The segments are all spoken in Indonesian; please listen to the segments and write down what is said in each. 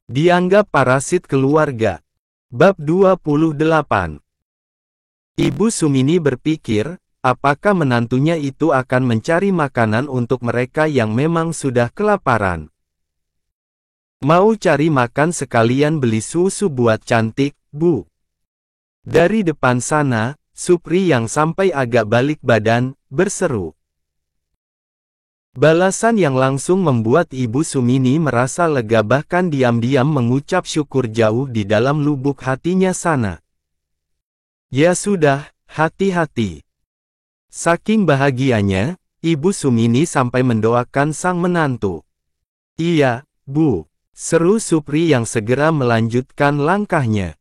Dianggap parasit keluarga. Bab 28. Ibu Sumini berpikir, apakah menantunya itu akan mencari makanan untuk mereka yang memang sudah kelaparan. Mau cari makan sekalian beli susu buat cantik, Bu. Dari depan sana, Supri yang sampai agak balik badan, berseru. Balasan yang langsung membuat Ibu Sumini merasa lega, bahkan diam-diam mengucap syukur jauh di dalam lubuk hatinya sana. Ya sudah, hati-hati. Saking bahagianya, Ibu Sumini sampai mendoakan sang menantu. Iya, Bu, seru Supri yang segera melanjutkan langkahnya.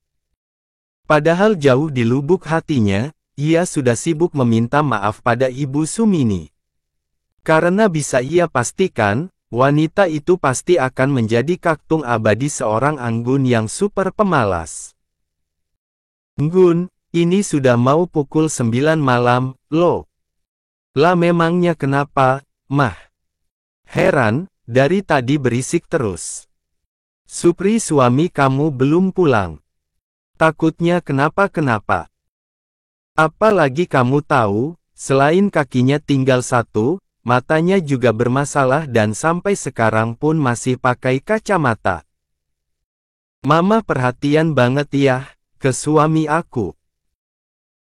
Padahal jauh di lubuk hatinya, ia sudah sibuk meminta maaf pada Ibu Sumini. Karena bisa ia pastikan, wanita itu pasti akan menjadi kaktung abadi seorang anggun yang super pemalas. Nggun, ini sudah mau pukul 9 malam, loh. Lah memangnya kenapa, Mah? Heran, dari tadi berisik terus. Supri suami kamu belum pulang. Takutnya kenapa-kenapa. Apalagi kamu tahu, selain kakinya tinggal satu, matanya juga bermasalah dan sampai sekarang pun masih pakai kacamata. Mama perhatian banget ya, ke suami aku.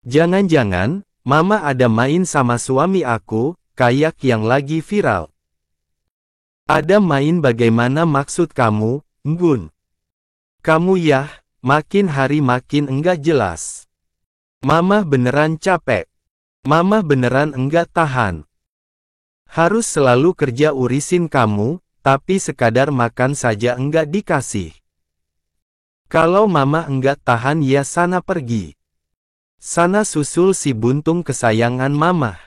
Jangan-jangan, Mama ada main sama suami aku, kayak yang lagi viral. Ada main bagaimana maksud kamu, Nggun? Kamu ya, makin hari makin enggak jelas. Mama beneran capek. Mama beneran enggak tahan. Harus selalu kerja urusin kamu, tapi sekadar makan saja enggak dikasih. Kalau Mama enggak tahan ya sana pergi. Sana susul si buntung kesayangan Mama.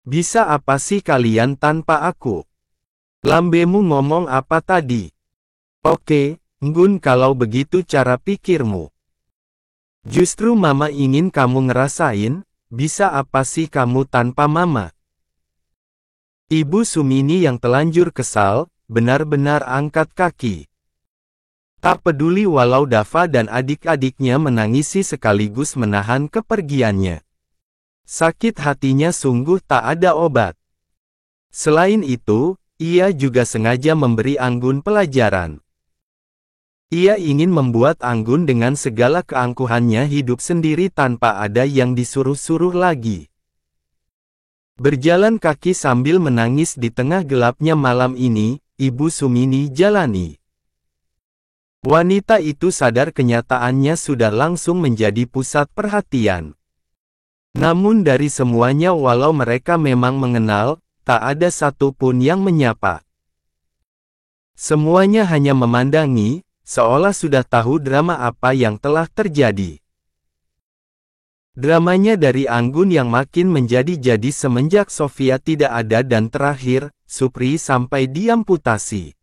Bisa apa sih kalian tanpa aku? Lambemu ngomong apa tadi? Oke, Nggun, kalau begitu cara pikirmu. Justru Mama ingin kamu ngerasain, bisa apa sih kamu tanpa Mama? Ibu Sumini yang telanjur kesal, benar-benar angkat kaki. Tak peduli walau Dava dan adik-adiknya menangisi sekaligus menahan kepergiannya. Sakit hatinya sungguh tak ada obat. Selain itu, ia juga sengaja memberi Anggun pelajaran. Ia ingin membuat Anggun dengan segala keangkuhannya hidup sendiri tanpa ada yang disuruh-suruh lagi. Berjalan kaki sambil menangis di tengah gelapnya malam ini, Ibu Sumini jalani. Wanita itu sadar kenyataannya sudah langsung menjadi pusat perhatian. Namun dari semuanya, walau mereka memang mengenal, tak ada satupun yang menyapa. Semuanya hanya memandangi, seolah sudah tahu drama apa yang telah terjadi. Dramanya dari Anggun yang makin menjadi-jadi semenjak Sofia tidak ada dan terakhir, Supri sampai diamputasi.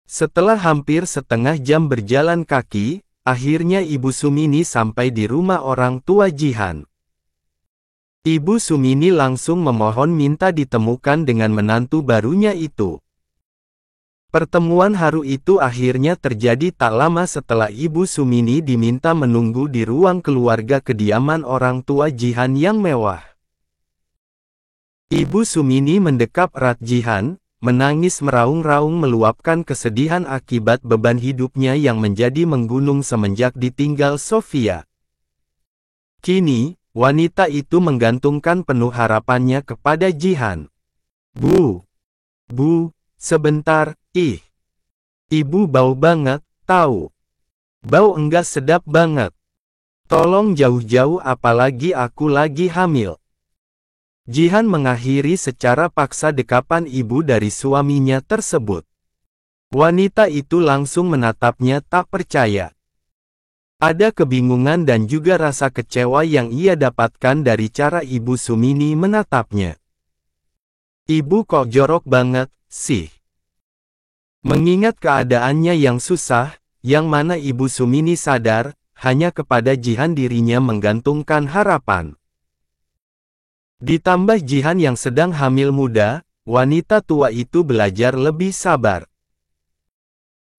Setelah hampir setengah jam berjalan kaki, akhirnya Ibu Sumini sampai di rumah orang tua Jihan. Ibu Sumini langsung memohon minta ditemukan dengan menantu barunya itu. Pertemuan haru itu akhirnya terjadi tak lama setelah Ibu Sumini diminta menunggu di ruang keluarga kediaman orang tua Jihan yang mewah. Ibu Sumini mendekap erat Jihan, menangis meraung-raung meluapkan kesedihan akibat beban hidupnya yang menjadi menggunung semenjak ditinggal Sofia. Kini, wanita itu menggantungkan penuh harapannya kepada Jihan. Bu, sebentar, Ibu bau banget, tahu. Bau enggak sedap banget. Tolong jauh-jauh apalagi aku lagi hamil. Jihan mengakhiri secara paksa dekapan ibu dari suaminya tersebut. Wanita itu langsung menatapnya tak percaya. Ada kebingungan dan juga rasa kecewa yang ia dapatkan dari cara Ibu Sumini menatapnya. Ibu kok jorok banget, sih? Mengingat keadaannya yang susah, yang mana Ibu Sumini sadar, hanya kepada Jihan dirinya menggantungkan harapan. Ditambah Jihan yang sedang hamil muda, wanita tua itu belajar lebih sabar.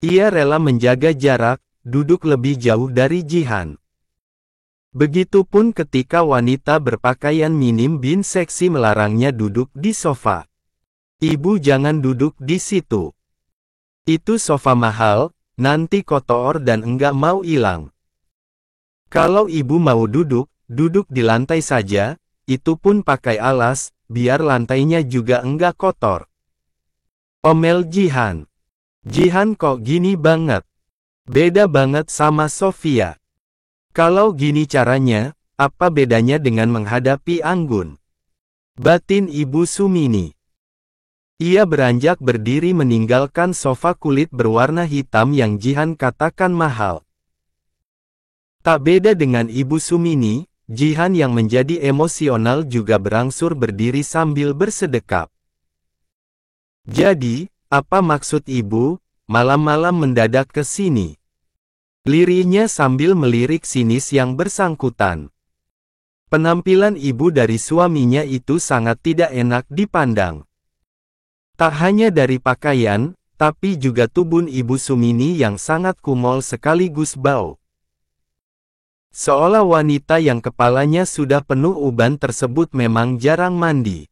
Ia rela menjaga jarak, duduk lebih jauh dari Jihan. Begitupun ketika wanita berpakaian minim bin seksi melarangnya duduk di sofa. Ibu jangan duduk di situ. Itu sofa mahal, nanti kotor dan enggak mau hilang. Kalau ibu mau duduk, duduk di lantai saja, itu pun pakai alas, biar lantainya juga enggak kotor. Omel Jihan. Jihan kok gini banget? Beda banget sama Sofia. Kalau gini caranya, apa bedanya dengan menghadapi Anggun? Batin Ibu Sumini. Ia beranjak berdiri meninggalkan sofa kulit berwarna hitam yang Jihan katakan mahal. Tak beda dengan Ibu Sumini, Jihan yang menjadi emosional juga berangsur berdiri sambil bersedekap. Jadi, apa maksud ibu, malam-malam mendadak ke sini? Lirihnya sambil melirik sinis yang bersangkutan. Penampilan ibu dari suaminya itu sangat tidak enak dipandang. Tak hanya dari pakaian, tapi juga tubuh Ibu Sumini yang sangat kumol sekaligus bau. Seolah wanita yang kepalanya sudah penuh uban tersebut memang jarang mandi.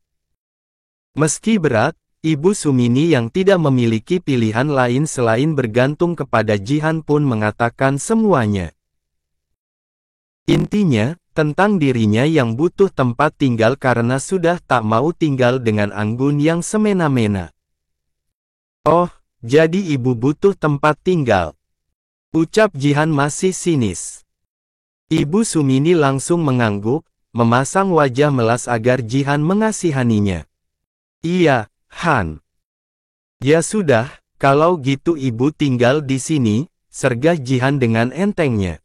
Meski berat, Ibu Sumini yang tidak memiliki pilihan lain selain bergantung kepada Jihan pun mengatakan semuanya. Intinya, tentang dirinya yang butuh tempat tinggal karena sudah tak mau tinggal dengan Anggun yang semena-mena. Oh, jadi ibu butuh tempat tinggal? Ucap Jihan masih sinis. Ibu Sumini langsung mengangguk, memasang wajah melas agar Jihan mengasihaninya. Iya, Han. Ya sudah, kalau gitu ibu tinggal di sini, sergah Jihan dengan entengnya.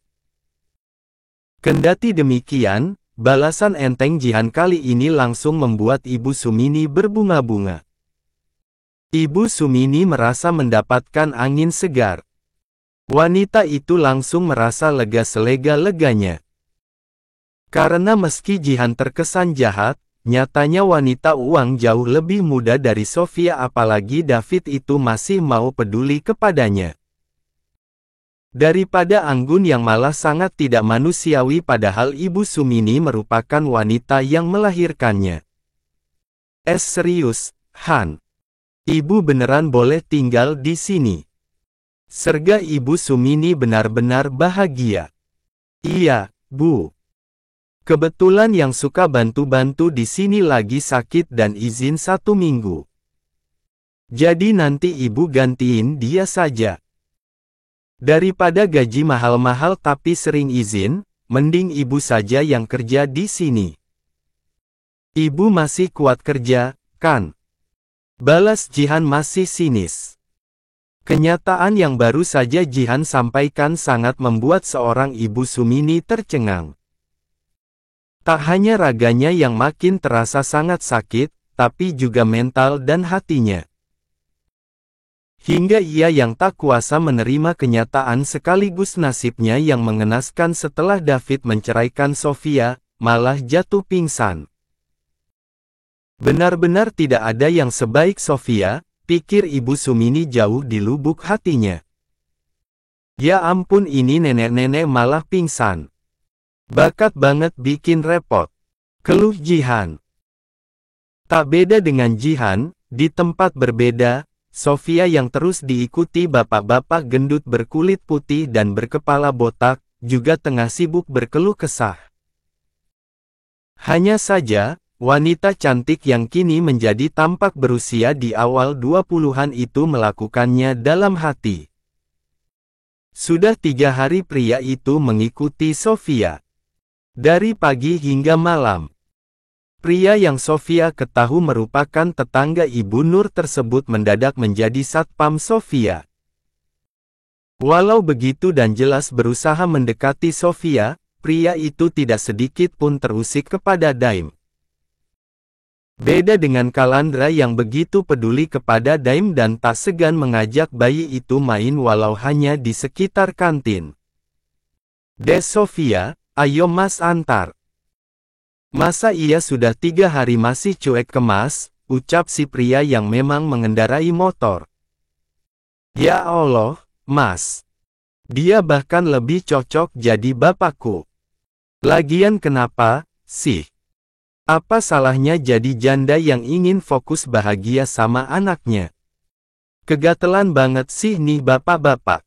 Kendati demikian, balasan enteng Jihan kali ini langsung membuat Ibu Sumini berbunga-bunga. Ibu Sumini merasa mendapatkan angin segar. Wanita itu langsung merasa lega selega-leganya. Karena meski Jihan terkesan jahat, nyatanya wanita uang jauh lebih muda dari Sofia apalagi David itu masih mau peduli kepadanya. Daripada Anggun yang malah sangat tidak manusiawi padahal Ibu Sumini merupakan wanita yang melahirkannya. Serius, Han? Ibu beneran boleh tinggal di sini? Serga Ibu Sumini benar-benar bahagia. Iya, Bu. Kebetulan yang suka bantu-bantu di sini lagi sakit dan izin 1 minggu. Jadi nanti ibu gantiin dia saja. Daripada gaji mahal-mahal tapi sering izin, mending ibu saja yang kerja di sini. Ibu masih kuat kerja, kan? Balas Jihan masih sinis. Kenyataan yang baru saja Jihan sampaikan sangat membuat seorang Ibu Sumini tercengang. Tak hanya raganya yang makin terasa sangat sakit, tapi juga mental dan hatinya. Hingga ia yang tak kuasa menerima kenyataan sekaligus nasibnya yang mengenaskan setelah David menceraikan Sofia, malah jatuh pingsan. Benar-benar tidak ada yang sebaik Sofia, pikir Ibu Sumini jauh di lubuk hatinya. Ya ampun ini nenek-nenek malah pingsan. Bakat banget bikin repot. Keluh Jihan. Tak beda dengan Jihan, di tempat berbeda, Sofia yang terus diikuti bapak-bapak gendut berkulit putih dan berkepala botak, juga tengah sibuk berkeluh kesah. Hanya saja, wanita cantik yang kini menjadi tampak berusia di awal 20-an itu melakukannya dalam hati. Sudah 3 hari pria itu mengikuti Sofia. Dari pagi hingga malam. Pria yang Sofia ketahui merupakan tetangga Ibu Nur tersebut mendadak menjadi satpam Sofia. Walau begitu dan jelas berusaha mendekati Sofia, pria itu tidak sedikit pun terusik kepada Daim. Beda dengan Kalandra yang begitu peduli kepada Daim dan tak segan mengajak bayi itu main walau hanya di sekitar kantin. Des Sofia, ayo mas antar. Masa iya sudah 3 hari masih cuek ke mas, ucap si pria yang memang mengendarai motor. Ya Allah, Mas. Dia bahkan lebih cocok jadi bapakku. Lagian kenapa, sih? Apa salahnya jadi janda yang ingin fokus bahagia sama anaknya? Kegatelan banget sih nih bapak-bapak.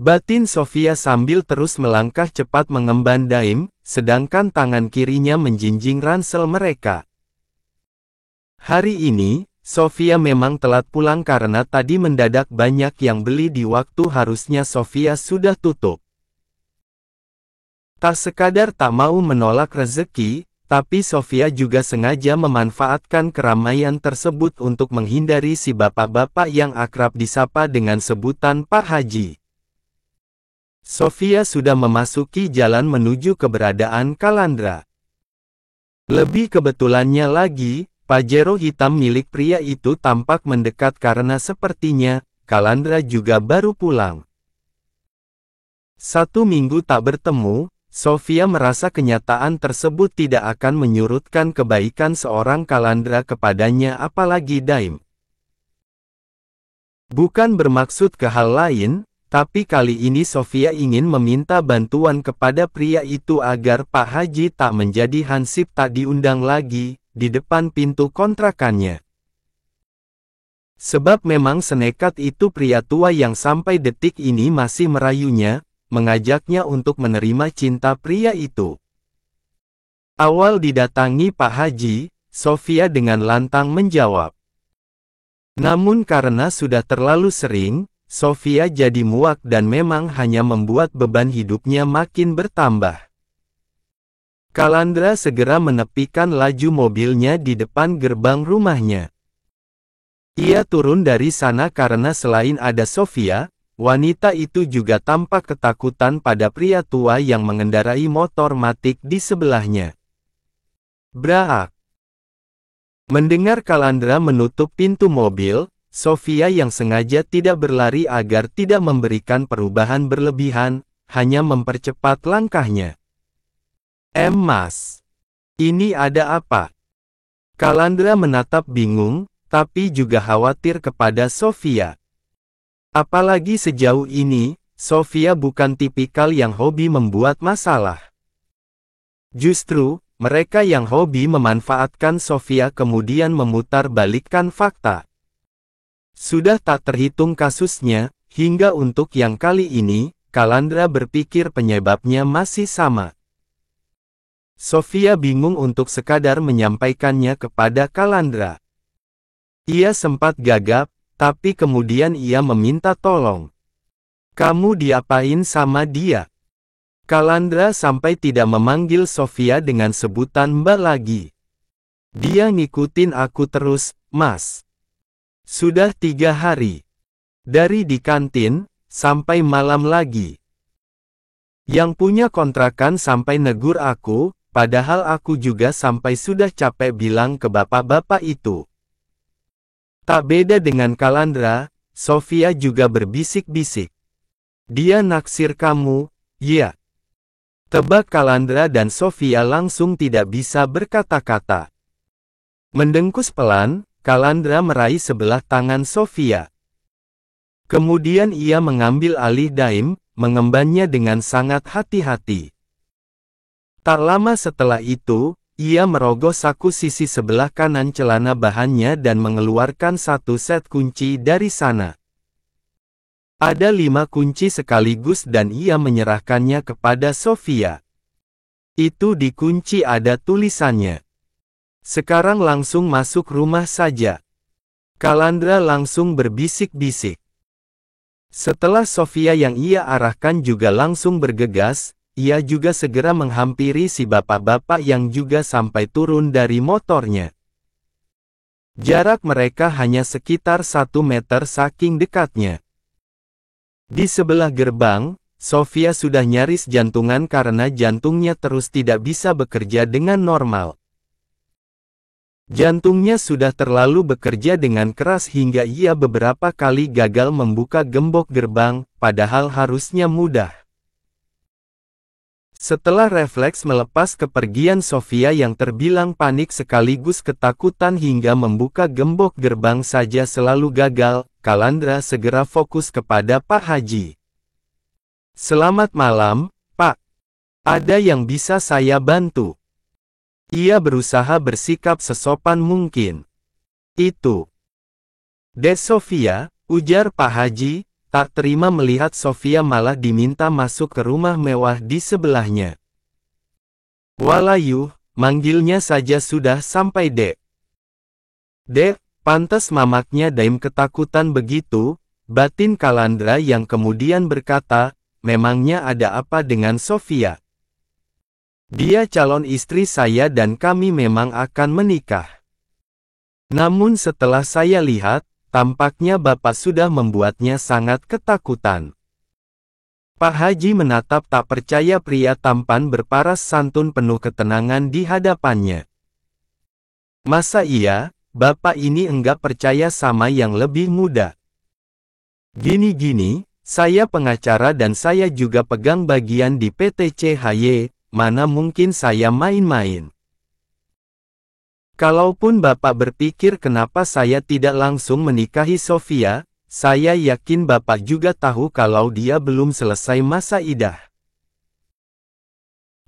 Batin Sofia sambil terus melangkah cepat mengemban Daim, sedangkan tangan kirinya menjinjing ransel mereka. Hari ini, Sofia memang telat pulang karena tadi mendadak banyak yang beli di waktu harusnya Sofia sudah tutup. Tak sekadar tak mau menolak rezeki, tapi Sofia juga sengaja memanfaatkan keramaian tersebut untuk menghindari si bapak-bapak yang akrab disapa dengan sebutan Pak Haji. Sofia sudah memasuki jalan menuju keberadaan Kalandra. Lebih kebetulannya lagi, Pajero hitam milik pria itu tampak mendekat karena sepertinya, Kalandra juga baru pulang. 1 minggu tak bertemu, Sofia merasa kenyataan tersebut tidak akan menyurutkan kebaikan seorang Kalandra kepadanya apalagi Daim. Bukan bermaksud ke hal lain, tapi kali ini Sofia ingin meminta bantuan kepada pria itu agar Pak Haji tak menjadi hansip tak diundang lagi, di depan pintu kontrakannya. Sebab memang senekat itu pria tua yang sampai detik ini masih merayunya, mengajaknya untuk menerima cinta pria itu. Awal didatangi Pak Haji, Sofia dengan lantang menjawab. Namun karena sudah terlalu sering, Sofia jadi muak dan memang hanya membuat beban hidupnya makin bertambah. Kalandra segera menepikan laju mobilnya di depan gerbang rumahnya. Ia turun dari sana karena selain ada Sofia, wanita itu juga tampak ketakutan pada pria tua yang mengendarai motor matic di sebelahnya. Braak! Mendengar Kalandra menutup pintu mobil, Sofia yang sengaja tidak berlari agar tidak memberikan perubahan berlebihan, hanya mempercepat langkahnya. Mas, ini ada apa? Kalandra menatap bingung, tapi juga khawatir kepada Sofia. Apalagi sejauh ini, Sofia bukan tipikal yang hobi membuat masalah. Justru, mereka yang hobi memanfaatkan Sofia kemudian memutarbalikkan fakta. Sudah tak terhitung kasusnya, hingga untuk yang kali ini, Kalandra berpikir penyebabnya masih sama. Sofia bingung untuk sekadar menyampaikannya kepada Kalandra. Ia sempat gagap, tapi kemudian ia meminta tolong. Kamu diapain sama dia? Kalandra sampai tidak memanggil Sofia dengan sebutan Mbak lagi. Dia ngikutin aku terus, Mas. Sudah 3 hari. Dari di kantin, sampai malam lagi. Yang punya kontrakan sampai negur aku, padahal aku juga sampai sudah capek bilang ke bapak-bapak itu. Tak beda dengan Kalandra, Sofia juga berbisik-bisik. Dia naksir kamu, ya. Tebak Kalandra dan Sofia langsung tidak bisa berkata-kata. Mendengkus pelan, Kalandra meraih sebelah tangan Sofia. Kemudian ia mengambil alih Daim, mengembannya dengan sangat hati-hati. Tak lama setelah itu, ia merogoh saku sisi sebelah kanan celana bahannya dan mengeluarkan 1 set kunci dari sana. Ada 5 kunci sekaligus dan ia menyerahkannya kepada Sofia. Itu dikunci ada tulisannya. Sekarang langsung masuk rumah saja. Kalandra langsung berbisik-bisik. Setelah Sofia yang ia arahkan juga langsung bergegas, ia juga segera menghampiri si bapak-bapak yang juga sampai turun dari motornya. Jarak mereka hanya sekitar 1 meter saking dekatnya. Di sebelah gerbang, Sofia sudah nyaris jantungan karena jantungnya terus tidak bisa bekerja dengan normal. Jantungnya sudah terlalu bekerja dengan keras hingga ia beberapa kali gagal membuka gembok gerbang, padahal harusnya mudah. Setelah refleks melepas kepergian Sofia yang terbilang panik sekaligus ketakutan hingga membuka gembok gerbang saja selalu gagal, Kalandra segera fokus kepada Pak Haji. "Selamat malam, Pak. Ada yang bisa saya bantu?" Ia berusaha bersikap sesopan mungkin. "Itu Dek Sofia," ujar Pak Haji, tak terima melihat Sofia malah diminta masuk ke rumah mewah di sebelahnya. "Walayuh, manggilnya saja sudah sampai Dek." "Dek, pantas mamaknya Daim ketakutan begitu," batin Kalandra yang kemudian berkata, "Memangnya ada apa dengan Sofia? Dia calon istri saya dan kami memang akan menikah. Namun setelah saya lihat, tampaknya Bapak sudah membuatnya sangat ketakutan." Pak Haji menatap tak percaya pria tampan berparas santun penuh ketenangan di hadapannya. "Masa iya, Bapak ini enggak percaya sama yang lebih muda? Gini-gini, saya pengacara dan saya juga pegang bagian di PT CHY, mana mungkin saya main-main. Kalaupun Bapak berpikir kenapa saya tidak langsung menikahi Sofia, saya yakin Bapak juga tahu kalau dia belum selesai masa idah."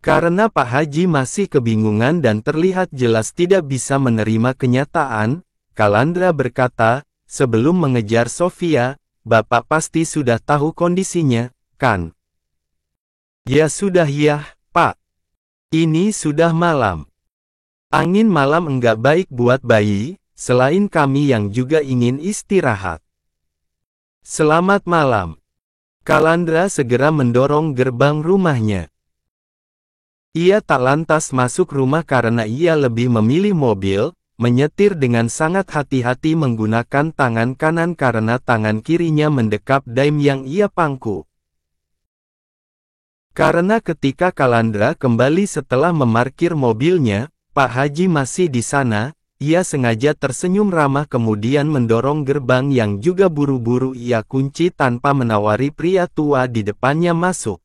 Karena Pak Haji masih kebingungan dan terlihat jelas tidak bisa menerima kenyataan, Kalandra berkata, "Sebelum mengejar Sofia, Bapak pasti sudah tahu kondisinya, kan?" "Ya sudah ya, Pak. Ini sudah malam. Angin malam enggak baik buat bayi, selain kami yang juga ingin istirahat. Selamat malam." Kalandra segera mendorong gerbang rumahnya. Ia tak lantas masuk rumah karena ia lebih memilih mobil, menyetir dengan sangat hati-hati menggunakan tangan kanan karena tangan kirinya mendekap Daim yang ia pangku. Karena ketika Kalandra kembali setelah memarkir mobilnya, Pak Haji masih di sana, ia sengaja tersenyum ramah kemudian mendorong gerbang yang juga buru-buru ia kunci tanpa menawari pria tua di depannya masuk.